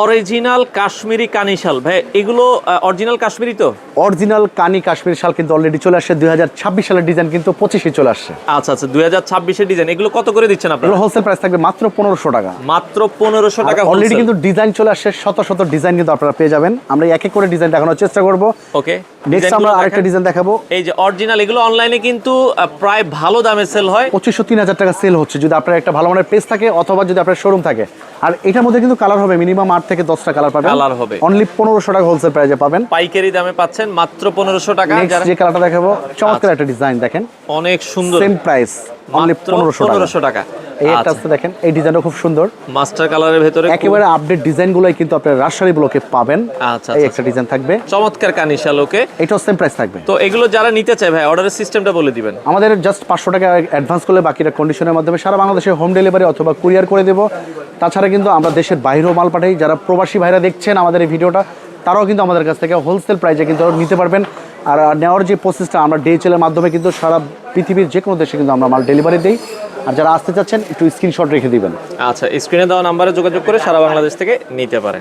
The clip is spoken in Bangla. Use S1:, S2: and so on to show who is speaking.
S1: অরিজিনাল কাশ্মীরি কানি শাল ভাই, এগুলো অরিজিনাল কাশ্মীরি তো?
S2: অরিজিনাল কানি কাশ্মীর শাল কিন্তু অলরেডি চলে আসছে। 2026 সালের ডিজাইন কিন্তু 25-এ চলে আসছে।
S1: আচ্ছা আচ্ছা, 2026-এর ডিজাইন। এগুলো কত করে দিচ্ছেন আপনারা?
S2: এগুলো হোলসেল প্রাইস থাকবে মাত্র 1500 টাকা।
S1: মাত্র 1500 টাকা
S2: অলরেডি
S1: wholesale।
S2: কিন্তু ডিজাইন চলে আসছে, শত শত ডিজাইন কিন্তু আপনারা পেয়ে যাবেন। আমরা এক এক করে ডিজাইন দেখানোর চেষ্টা করব।
S1: ওকে,
S2: নেক্সট আমরা আরেকটা ডিজাইন দেখাবো।
S1: এই যে অরিজিনাল, এগুলো অনলাইনে কিন্তু প্রায় ভালো দামে সেল হয়।
S2: 2500-3000 টাকা সেল হচ্ছে যদি আপনার একটা ভালো মানের পেজ থাকে অথবা যদি আপনার শোরুম থাকে। আর এটার মধ্যে কিন্তু কালার হবে মিনিমাম 8 থেকে 10টা কালার পাবেন।
S1: কালার হবে
S2: অনলি 1500 টাকা হোলসেল প্রাইসে পাবেন।
S1: পাইকারি দামে পাচ্ছেন মাত্র 1500 টাকা।
S2: নেক্সট যে কালারটা দেখাবো, চমৎকার একটা ডিজাইন দেখেন,
S1: অনেক সুন্দর,
S2: সেম প্রাইস অনলি 1500 টাকা। এই একটা আছে দেখেন, এই ডিজাইনটা খুব সুন্দর,
S1: মাস্টার কালারের ভেতরে
S2: একেবারে আপডেট ডিজাইনগুলোই কিন্তু আপনারা রাজশাহী ব্লকে পাবেন।
S1: আচ্ছা
S2: এই
S1: আচ্ছা,
S2: একটা ডিজাইন থাকবে,
S1: চমৎকার কানিশাল। ওকে,
S2: এটাও সেম প্রাইস থাকবে।
S1: তো এগুলো যারা নিতে চায় ভাই, অর্ডারের সিস্টেমটা বলে দিবেন।
S2: আমাদের জাস্ট 500 টাকা অ্যাডভান্স করলে বাকিটা কন্ডিশনের মাধ্যমে সারা বাংলাদেশে হোম ডেলিভারি অথবা কুরিয়ার করে দেব। তাছাড়া কিন্তু আমরা দেশের বাইরেও মাল পাঠাই। যারা প্রবাসী ভাইরা দেখছেন আমাদের এই ভিডিওটা, তারাও কিন্তু আমাদের কাছ থেকে হোলসেল প্রাইসে কিন্তু নিতে পারবেন। আর নেওয়ার যে প্রসেসটা, আমরা DHL এর মাধ্যমে কিন্তু সারা পৃথিবীর যে কোনো দেশে কিন্তু আমরা মাল ডেলিভারি দিই। আর যারা আসতে চাচ্ছেন একটু স্ক্রিনশট রেখে দিবেন।
S1: আচ্ছা, স্ক্রিনে দেওয়া নাম্বারে যোগাযোগ করে সারা বাংলাদেশ থেকে নিতে পারেন।